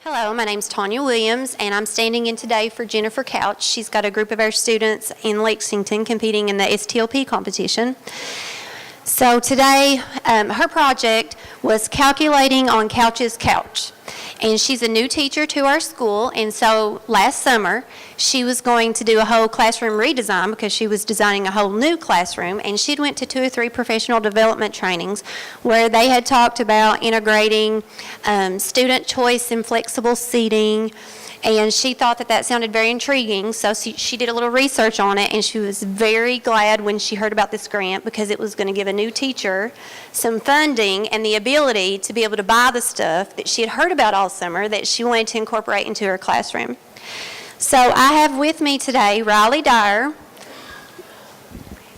Hello, my name's Tanya Williams, and I'm standing in today for JenniferCouch. She's got a group of our students in Lexington competing in the STLP competition. So today, her project was calculating on Couch's couch. And she's a new teacher to our school, and so last summer, she was going to do a whole classroom redesign because she was designing a whole new classroom, and she'd went to 2 or 3 professional development trainings where they had talked about integrating student choice and flexible seating, and she thought that that sounded very intriguing, so she did a little research on it, and she was very glad when she heard about this grant because it was going to give a new teacher some funding and the ability to be able to buy the stuff that she had heard about all summer that she wanted to incorporate into her classroom. So I have with me today Riley Dyer,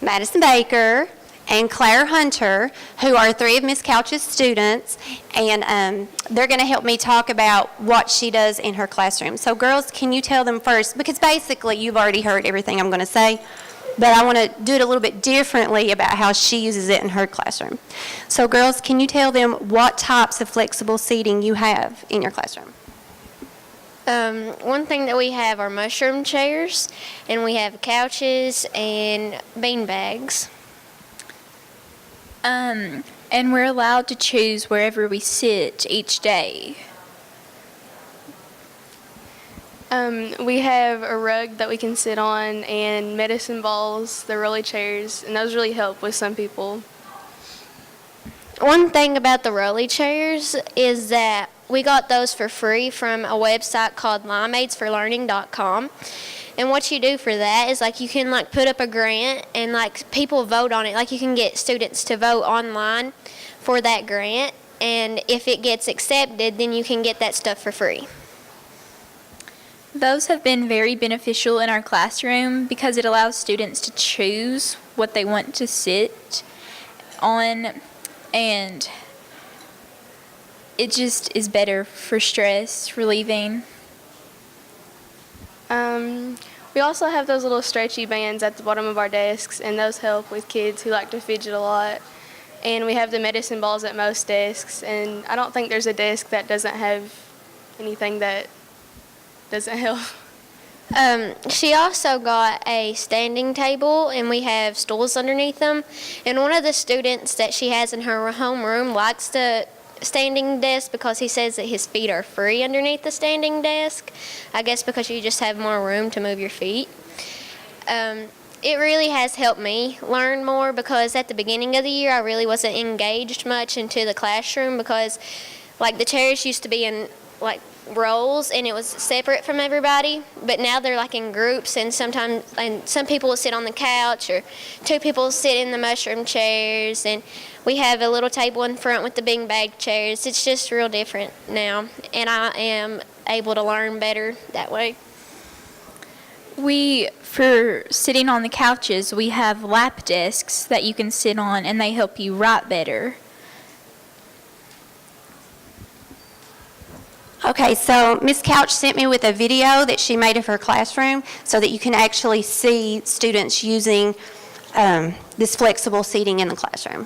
Madison Baker, and Claire Hunter, who are 3 of Miss Couch's students, and they're going to help me talk about what she does in her classroom. So girls, can you tell them first, because basically you've already heard everything I'm going to say, but I want to do it a little bit differently about how she uses it in her classroom. So girls, can you tell them what types of flexible seating you have in your classroom? One thing that we have are mushroom chairs, and we have couches and bean bags. And we're allowed to choose wherever we sit each day. We have a rug that we can sit on and medicine balls, the rolly chairs, and those really help with some people. One thing about the rolly chairs is that we got those for free from a website called limeaidsforlearning.com. And what you do for that is you can put up a grant and people vote on it. You can get students to vote online for that grant, and if it gets accepted, then you can get that stuff for free. Those have been very beneficial in our classroom because it allows students to choose what they want to sit on, and it just is better for stress relieving. We also have those little stretchy bands at the bottom of our desks, and those help with kids who like to fidget a lot. And we have the medicine balls at most desks, and I don't think there's a desk that doesn't have anything that doesn't help. She also got a standing table, and we have stools underneath them. And one of the students that she has in her homeroom likes the standing desk because he says that his feet are free underneath the standing desk. I guess because you just have more room to move your feet. It really has helped me learn more because at the beginning of the year I really wasn't engaged much into the classroom because the chairs used to be in rows and it was separate from everybody, but now they're in groups, and some people will sit on the couch or 2 people sit in the mushroom chairs, and we have a little table in front with the bean bag chairs. It's just real different now, and I am able to learn better that way. For sitting on the couches, we have lap desks that you can sit on, and they help you write better. Okay, so Miss Couch sent me with a video that she made of her classroom so that you can actually see students using this flexible seating in the classroom.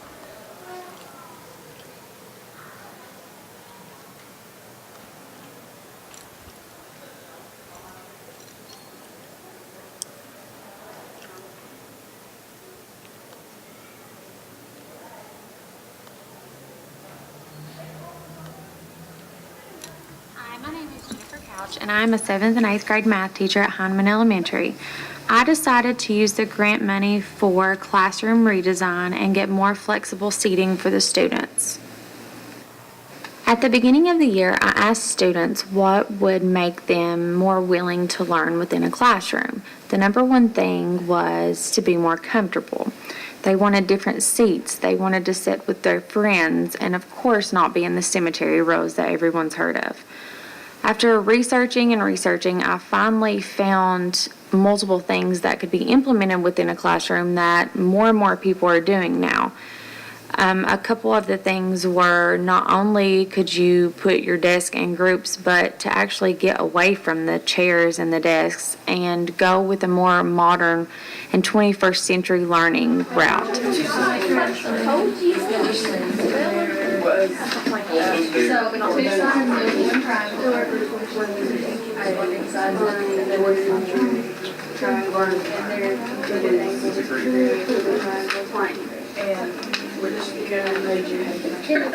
My name is JenniferCouch, and I'm a 7th and 8th grade math teacher at Heinemann Elementary. I decided to use the grant money for classroom redesign and get more flexible seating for the students. At the beginning of the year, I asked students what would make them more willing to learn within a classroom. The number one thing was to be more comfortable. They wanted different seats. They wanted to sit with their friends and, of course, not be in the cemetery rows that everyone's heard of. After researching, I finally found multiple things that could be implemented within a classroom that more and more people are doing now. A couple of the things were not only could you put your desk in groups, but to actually get away from the chairs and the desks and go with a more modern and 21st century learning route.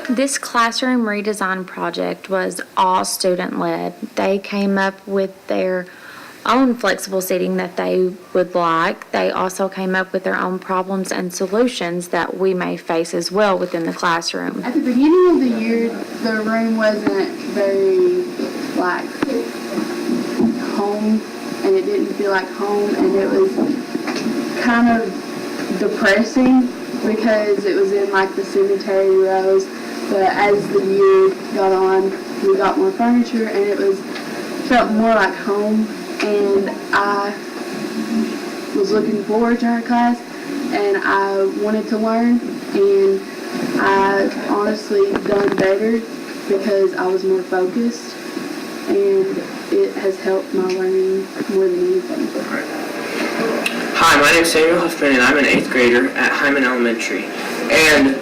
This classroom redesign project was all student-led. They came up with their own flexible seating that they would like. They also came up with their own problems and solutions that we may face as well within the classroom. At the beginning of the year, the room wasn't very, like, home, and it didn't feel like home, and it was kind of depressing because it was in, like, the cemetery rows. But as the year got on, we got more furniture, and it felt more like home. And I was looking forward to our class, and I wanted to learn, and I honestly done better because I was more focused, and it has helped my learning more than anything. Hi, my name is Samuel Huffman, and I'm an 8th grader at Hyman Elementary. And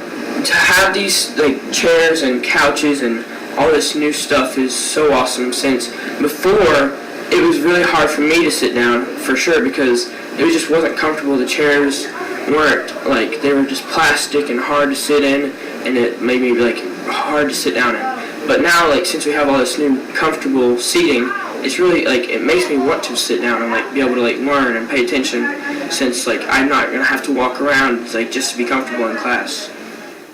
to have these chairs and couches and all this new stuff is so awesome, since before it was really hard for me to sit down, for sure, because it just wasn't comfortable. The chairs weren't, they were just plastic and hard to sit in, and it made me hard to sit down in. But now, since we have all this new comfortable seating, it's really, it makes me want to sit down and, be able to, learn and pay attention, since, I'm not going to have to walk around, just to be comfortable in class.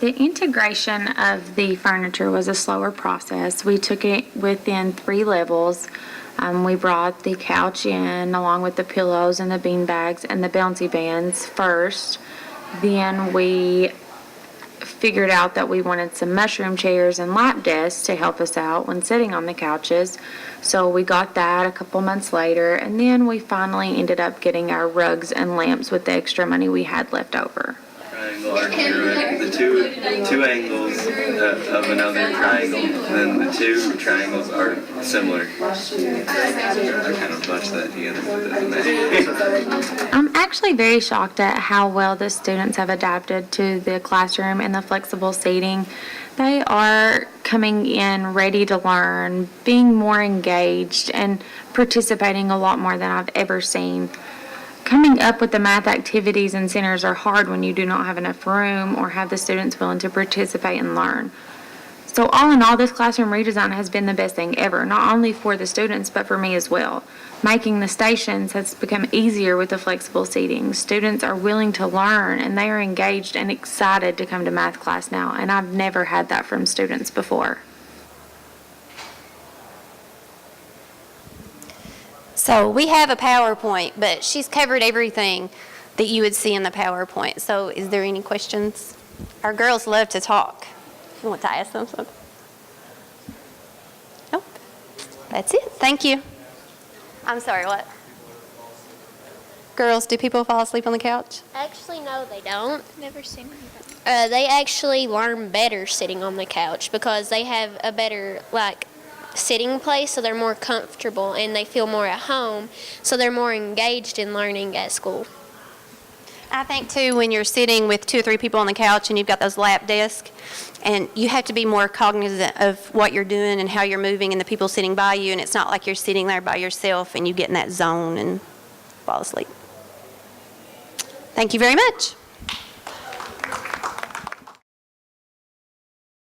The integration of the furniture was a slower process. We took it within 3 levels. We brought the couch in along with the pillows and the bean bags and the bouncy bands first. Then we figured out that we wanted some mushroom chairs and lap desks to help us out when sitting on the couches. So we got that a couple months later, and then we finally ended up getting our rugs and lamps with the extra money we had left over. Triangle are the two angles of another triangle, and then the 2 triangles are similar. I kind of butched that together, but it doesn't matter. I'm actually very shocked at how well the students have adapted to the classroom and the flexible seating. They are coming in ready to learn, being more engaged, and participating a lot more than I've ever seen. Coming up with the math activities and centers are hard when you do not have enough room or have the students willing to participate and learn. So all in all, this classroom redesign has been the best thing ever, not only for the students, but for me as well. Making the stations has become easier with the flexible seating. Students are willing to learn, and they are engaged and excited to come to math class now, and I've never had that from students before. So we have a PowerPoint, but she's covered everything that you would see in the PowerPoint. So is there any questions? Our girls love to talk. You want to ask them something? Nope. That's it. Thank you. I'm sorry, what? Girls, do people fall asleep on the couch? Actually, no, they don't. Never seen anybody. They actually learn better sitting on the couch because they have a better, sitting place, so they're more comfortable and they feel more at home, so they're more engaged in learning at school. I think, too, when you're sitting with 2 or 3 people on the couch and you've got those lap desks, and you have to be more cognizant of what you're doing and how you're moving and the people sitting by you, and it's not like you're sitting there by yourself and you get in that zone and fall asleep. Thank you very much.